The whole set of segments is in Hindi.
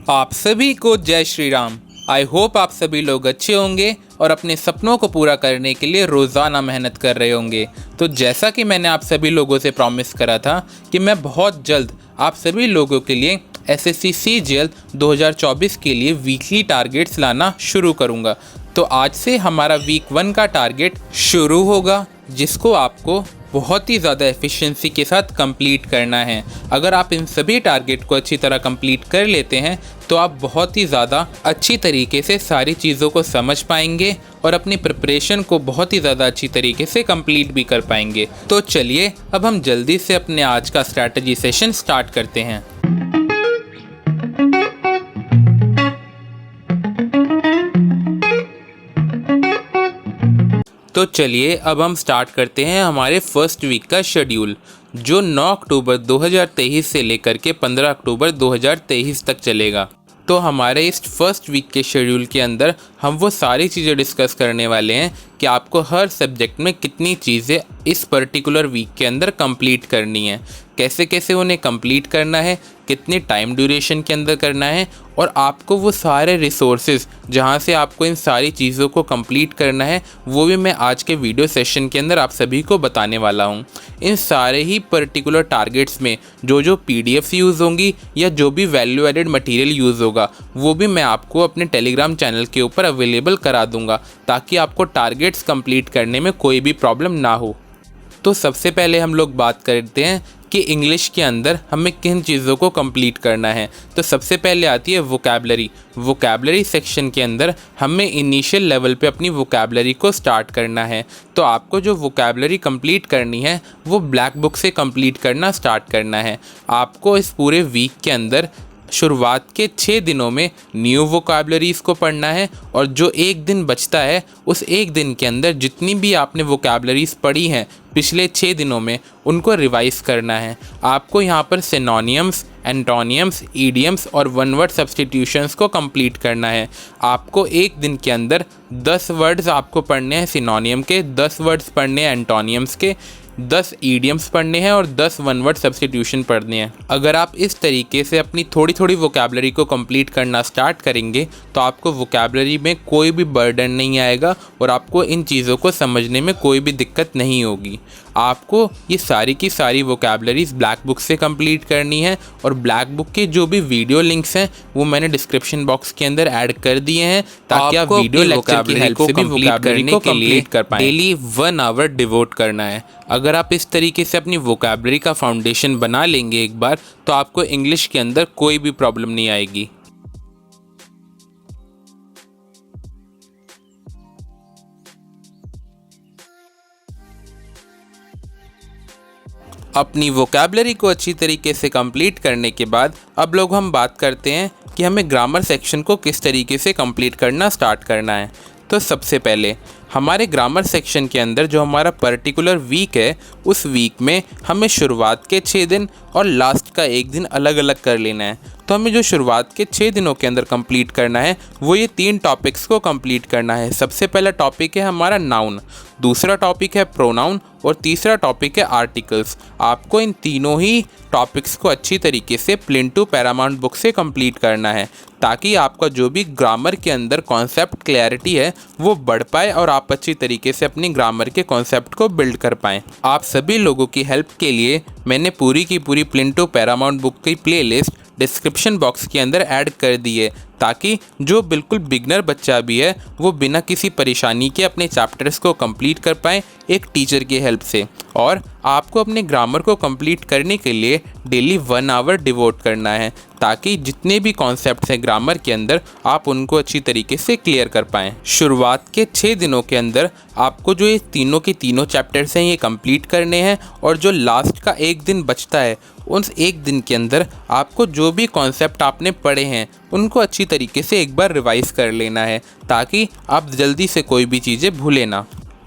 आप सभी को जय श्री राम। आई होप आप सभी लोग अच्छे होंगे और अपने सपनों को पूरा करने के लिए रोज़ाना मेहनत कर रहे होंगे। तो जैसा कि मैंने आप सभी लोगों से प्रॉमिस करा था कि मैं बहुत जल्द आप सभी लोगों के लिए एसएससी सीजीएल 2024 के लिए वीकली टारगेट्स लाना शुरू करूंगा। तो आज से हमारा वीक 1 का टारगेट शुरू होगा, जिसको आपको बहुत ही ज़्यादा एफिशिएंसी के साथ कंप्लीट करना है। अगर आप इन सभी टारगेट को अच्छी तरह कंप्लीट कर लेते हैं तो आप बहुत ही ज़्यादा अच्छी तरीके से सारी चीज़ों को समझ पाएंगे और अपनी प्रिपरेशन को बहुत ही ज़्यादा अच्छी तरीके से कंप्लीट भी कर पाएंगे। तो चलिए अब हम जल्दी से अपने आज का स्ट्रैटेजी सेशन स्टार्ट करते हैं। तो चलिए अब हम स्टार्ट करते हैं हमारे फर्स्ट वीक का शेड्यूल, जो 9 अक्टूबर 2023 से लेकर के 15 अक्टूबर 2023 तक चलेगा। तो हमारे इस फर्स्ट वीक के शेड्यूल के अंदर हम वो सारी चीज़ें डिस्कस करने वाले हैं कि आपको हर सब्जेक्ट में कितनी चीज़ें इस पर्टिकुलर वीक के अंदर कंप्लीट करनी है, कैसे कैसे उन्हें कंप्लीट करना है, कितने टाइम ड्यूरेशन के अंदर करना है, और आपको वो सारे रिसोर्सेज जहाँ से आपको इन सारी चीज़ों को कंप्लीट करना है वो भी मैं आज के वीडियो सेशन के अंदर आप सभी को बताने वाला हूँ। इन सारे ही पर्टिकुलर टारगेट्स में जो पीडीएफ्स यूज़ होंगी या जो भी वैल्यू एडेड मटेरियल यूज़ होगा वो भी मैं आपको अपने टेलीग्राम चैनल के ऊपर अवेलेबल करा दूँगा, ताकि आपको टारगेट्स कंप्लीट करने में कोई भी प्रॉब्लम ना हो। तो सबसे पहले हम लोग बात करते हैं कि इंग्लिश के अंदर हमें किन चीज़ों को कंप्लीट करना है। तो सबसे पहले आती है वोकैबलरी सेक्शन के अंदर हमें इनिशियल लेवल पे अपनी वोकैबलरी को स्टार्ट करना है। तो आपको जो वोकैबलरी कंप्लीट करनी है वो ब्लैक बुक से कंप्लीट करना स्टार्ट करना है। आपको इस पूरे वीक के अंदर शुरुआत के 6 दिनों में न्यू वोकैबलरीज़ को पढ़ना है, और जो एक दिन बचता है उस एक दिन के अंदर जितनी भी आपने वोकैबलरीज़ पढ़ी हैं पिछले 6 दिनों में उनको रिवाइज़ करना है। आपको यहाँ पर सिनोनियम्स, एंटोनियम्स, ईडियम्स और वन वर्ड सब्स्टिट्यूशंस को कंप्लीट करना है। आपको एक दिन के अंदर 10 वर्ड्स आपको पढ़ने हैं सिनोनियम के, 10 वर्ड्स पढ़ने हैं एंटोनियम्स के, 10 ईडियम्स पढ़ने हैं और 10 वन वर्ड सब्स्टिट्यूशन पढ़ने हैं। अगर आप इस तरीके से अपनी थोड़ी थोड़ी वोकैबलरी को कंप्लीट करना स्टार्ट करेंगे तो आपको वोकैबलरी में कोई भी बर्डन नहीं आएगा और आपको इन चीज़ों को समझने में कोई भी दिक्कत नहीं होगी। आपको ये सारी की सारी वोकैबलरीज ब्लैक बुक से कंप्लीट करनी है, और ब्लैक बुक के जो भी वीडियो लिंक्स हैं वो मैंने डिस्क्रिप्शन बॉक्स के अंदर ऐड कर दिए हैं, ताकि आप वीडियो लेक्चर की हेल्प से भी वोकैबलरी को कंप्लीट कर पाएं। डेली 1 आवर डिवोट करना है। अगर आप इस तरीके से अपनी वोकैबलरी का फाउंडेशन बना लेंगे एक बार, तो आपको इंग्लिश के अंदर कोई भी प्रॉब्लम नहीं आएगी। अपनी वोकैबलरी को अच्छी तरीके से कंप्लीट करने के बाद अब लोग हम बात करते हैं कि हमें ग्रामर सेक्शन को किस तरीके से कंप्लीट करना स्टार्ट करना है। तो सबसे पहले हमारे ग्रामर सेक्शन के अंदर जो हमारा पर्टिकुलर वीक है उस वीक में हमें शुरुआत के 6 दिन और लास्ट का 1 दिन अलग अलग कर लेना है। तो हमें जो शुरुआत के 6 दिनों के अंदर कंप्लीट करना है वो ये 3 टॉपिक्स को कंप्लीट करना है। सबसे पहला टॉपिक है हमारा नाउन, दूसरा टॉपिक है प्रोनाउन और तीसरा टॉपिक है आर्टिकल्स। आपको इन तीनों ही टॉपिक्स को अच्छी तरीके से प्लिंटू पैरामाउंट बुक से कंप्लीट करना है, ताकि आपका जो भी ग्रामर के अंदर कॉन्सेप्ट क्लैरिटी है वो बढ़ पाए और आप अच्छी तरीके से अपनी ग्रामर के कॉन्सेप्ट को बिल्ड कर पाएँ। आप सभी लोगों की हेल्प के लिए मैंने पूरी की पूरी प्लिंटू पैरामाउंट बुक की प्लेलिस्ट डिस्क्रिप्शन बॉक्स के अंदर ऐड कर दी है, ताकि जो बिल्कुल बिगनर बच्चा भी है वो बिना किसी परेशानी के अपने चैप्टर्स को कंप्लीट कर पाए एक टीचर की हेल्प से। और आपको अपने ग्रामर को कंप्लीट करने के लिए डेली 1 आवर डिवोट करना है, ताकि जितने भी कॉन्सेप्ट्स हैं ग्रामर के अंदर आप उनको अच्छी तरीके से क्लियर कर पाएँ। शुरुआत के 6 दिनों के अंदर आपको जो ये तीनों के तीनों चैप्टर्स हैं ये कंप्लीट करने हैं, और जो लास्ट का 1 दिन बचता है उस 1 दिन के अंदर आपको जो भी कॉन्सेप्ट आपने पढ़े हैं उनको अच्छी तरीके से एक बार रिवाइज़ कर लेना है, ताकि आप जल्दी से कोई भी चीज़ें भूलें ना।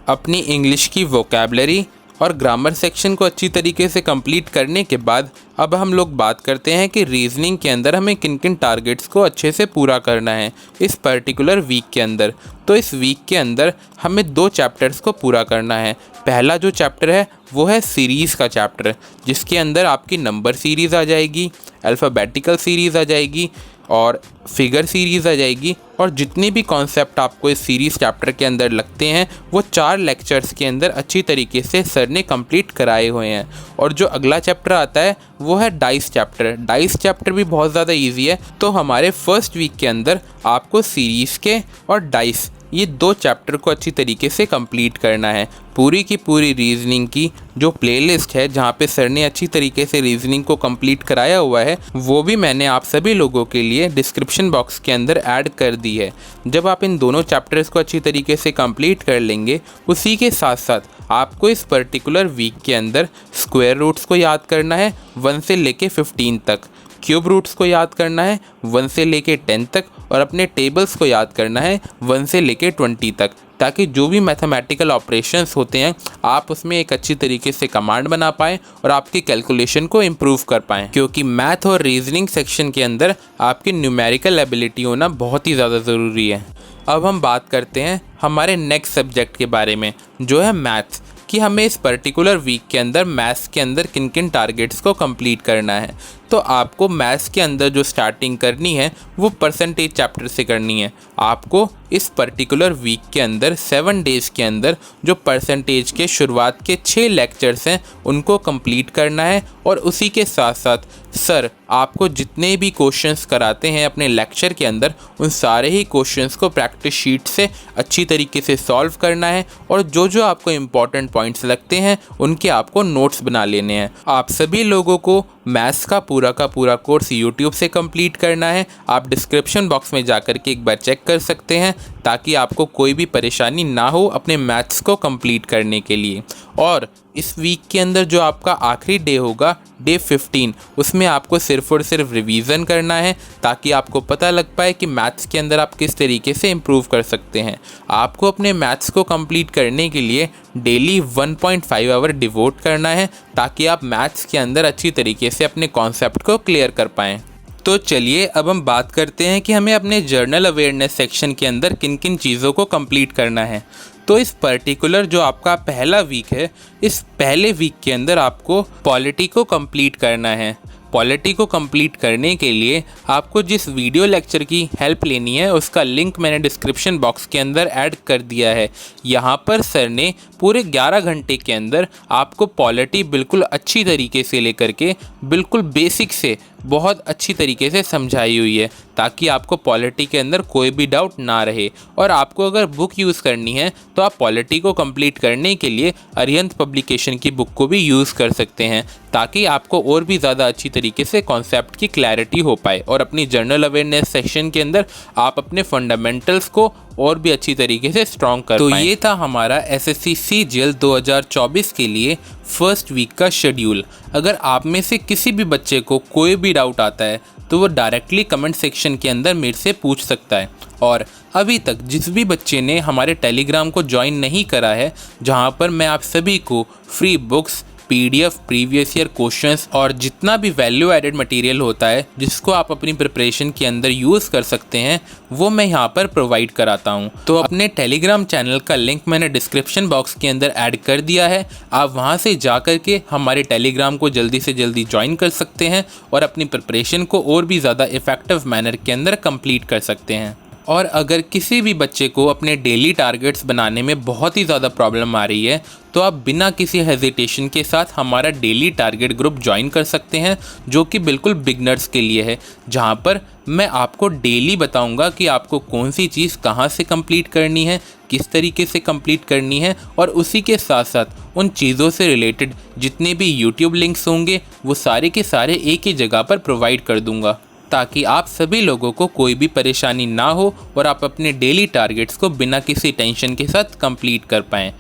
अपनी इंग्लिश की वोकैबलरी और ग्रामर सेक्शन को अच्छी तरीके से कंप्लीट करने के बाद अब हम लोग बात करते हैं कि रीजनिंग के अंदर हमें किन किन टारगेट्स को अच्छे से पूरा करना है इस पर्टिकुलर वीक के अंदर। तो इस वीक के अंदर हमें 2 चैप्टर्स को पूरा करना है। पहला जो चैप्टर है वो है सीरीज़ का चैप्टर, जिसके अंदर आपकी नंबर सीरीज़ आ जाएगी, अल्फ़ाबेटिकल सीरीज़ आ जाएगी, और फिगर सीरीज़ आ जाएगी, और जितने भी कॉन्सेप्ट आपको इस सीरीज़ चैप्टर के अंदर लगते हैं वो 4 लेक्चर्स के अंदर अच्छी तरीके से सर ने कंप्लीट कराए हुए हैं। और जो अगला चैप्टर आता है वो है डाइस चैप्टर। डाइस चैप्टर भी बहुत ज़्यादा इजी है। तो हमारे फर्स्ट वीक के अंदर आपको सीरीज़ के और डाइस ये 2 चैप्टर को अच्छी तरीके से कंप्लीट करना है। पूरी की पूरी रीजनिंग की जो प्लेलिस्ट है जहाँ पे सर ने अच्छी तरीके से रीजनिंग को कंप्लीट कराया हुआ है वो भी मैंने आप सभी लोगों के लिए डिस्क्रिप्शन बॉक्स के अंदर ऐड कर दी है। जब आप इन दोनों चैप्टर्स को अच्छी तरीके से कंप्लीट कर लेंगे, उसी के साथ साथ आपको इस पर्टिकुलर वीक के अंदर स्क्वायर रूट्स को याद करना है 1 से लेके 15 तक, क्यूब रूट्स को याद करना है 1 से लेके 10 तक, और अपने टेबल्स को याद करना है 1 से लेके 20 तक, ताकि जो भी मैथमेटिकल ऑपरेशंस होते हैं आप उसमें एक अच्छी तरीके से कमांड बना पाएँ और आपकी कैलकुलेशन को इम्प्रूव कर पाएँ। क्योंकि मैथ और रीजनिंग सेक्शन के अंदर आपकी न्यूमेरिकल एबिलिटी होना बहुत ही ज़्यादा ज़रूरी है। अब हम बात करते हैं हमारे नेक्स्ट सब्जेक्ट के बारे में, जो है मैथ्स, कि हमें इस पर्टिकुलर वीक के अंदर मैथ्स के अंदर किन किन टारगेट्स को कंप्लीट करना है। तो आपको मैथ्स के अंदर जो स्टार्टिंग करनी है वो परसेंटेज चैप्टर से करनी है। आपको इस पर्टिकुलर वीक के अंदर 7 डेज़ के अंदर जो परसेंटेज के शुरुआत के 6 लेक्चर्स हैं उनको कंप्लीट करना है, और उसी के साथ साथ सर आपको जितने भी क्वेश्चंस कराते हैं अपने लेक्चर के अंदर उन सारे ही क्वेश्चंस को प्रैक्टिस शीट से अच्छी तरीके से सॉल्व करना है, और जो जो आपको इम्पॉर्टेंट पॉइंट्स लगते हैं उनके आपको नोट्स बना लेने हैं। आप सभी लोगों को मैथ्स का पूरा कोर्स यूट्यूब से कंप्लीट करना है। आप डिस्क्रिप्शन बॉक्स में जाकर के एक बार चेक कर सकते हैं, ताकि आपको कोई भी परेशानी ना हो अपने मैथ्स को कंप्लीट करने के लिए। और इस वीक के अंदर जो आपका आखिरी डे होगा, डे 15, उसमें आपको सिर्फ और सिर्फ रिवीजन करना है, ताकि आपको पता लग पाए कि मैथ्स के अंदर आप किस तरीके से इम्प्रूव कर सकते हैं। आपको अपने मैथ्स को कंप्लीट करने के लिए डेली 1.5 आवर डिवोट करना है, ताकि आप मैथ्स के अंदर अच्छी तरीके से अपने कॉन्सेप्ट को क्लियर कर पाएँ। तो चलिए अब हम बात करते हैं कि हमें अपने जर्नल अवेयरनेस सेक्शन के अंदर किन किन चीज़ों को कंप्लीट करना है। तो इस पर्टिकुलर जो आपका पहला वीक है, इस पहले वीक के अंदर आपको पॉलिटी को कंप्लीट करना है। पॉलिटी को कंप्लीट करने के लिए आपको जिस वीडियो लेक्चर की हेल्प लेनी है उसका लिंक मैंने डिस्क्रिप्शन बॉक्स के अंदर ऐड कर दिया है। यहाँ पर सर ने पूरे 11 घंटे के अंदर आपको पॉलिटी बिल्कुल अच्छी तरीके से लेकर के बिल्कुल बेसिक से बहुत अच्छी तरीके से समझाई हुई है, ताकि आपको पॉलिटी के अंदर कोई भी डाउट ना रहे। और आपको अगर बुक यूज़ करनी है तो आप पॉलिटी को कंप्लीट करने के लिए अरिहंत पब्लिकेशन की बुक को भी यूज़ कर सकते हैं, ताकि आपको और भी ज़्यादा अच्छी तरीके से कॉन्सेप्ट की क्लैरिटी हो पाए, और अपनी जर्नल अवेयरनेस सेक्शन के अंदर आप अपने फंडामेंटल्स को और भी अच्छी तरीके से स्ट्रॉन्ग कर पाएं। तो ये था हमारा एसएससी सीजीएल 2024 के लिए फर्स्ट वीक का शेड्यूल। अगर आप में से किसी भी बच्चे को कोई भी डाउट आता है तो वो डायरेक्टली कमेंट सेक्शन के अंदर मेरे से पूछ सकता है। और अभी तक जिस भी बच्चे ने हमारे टेलीग्राम को ज्वाइन नहीं करा है, जहाँ पर मैं आप सभी को free books, PDF, previous year questions और जितना भी वैल्यू एडेड मटेरियल होता है जिसको आप अपनी प्रिपरेशन के अंदर यूज़ कर सकते हैं, वो मैं यहाँ पर प्रोवाइड कराता हूँ। तो अपने टेलीग्राम चैनल का लिंक मैंने डिस्क्रिप्शन बॉक्स के अंदर ऐड कर दिया है। आप वहाँ से जा कर के हमारे टेलीग्राम को जल्दी से जल्दी ज्वाइन कर सकते हैं और अपनी प्रिपरेशन को और भी ज़्यादा इफेक्टिव मैनर के अंदर कंप्लीट कर सकते हैं। और अगर किसी भी बच्चे को अपने डेली टारगेट्स बनाने में बहुत ही ज़्यादा प्रॉब्लम आ रही है, तो आप बिना किसी हेजिटेशन के साथ हमारा डेली टारगेट ग्रुप ज्वाइन कर सकते हैं, जो कि बिल्कुल बिगनर्स के लिए है, जहां पर मैं आपको डेली बताऊंगा कि आपको कौन सी चीज़ कहां से कंप्लीट करनी है, किस तरीके से कंप्लीट करनी है, और उसी के साथ साथ उन चीज़ों से रिलेटेड जितने भी यूट्यूब लिंक्स होंगे वो सारे के सारे एक ही जगह पर प्रोवाइड कर दूँगा, ताकि आप सभी लोगों को कोई भी परेशानी ना हो और आप अपने डेली टारगेट्स को बिना किसी टेंशन के साथ कंप्लीट कर पाएँ।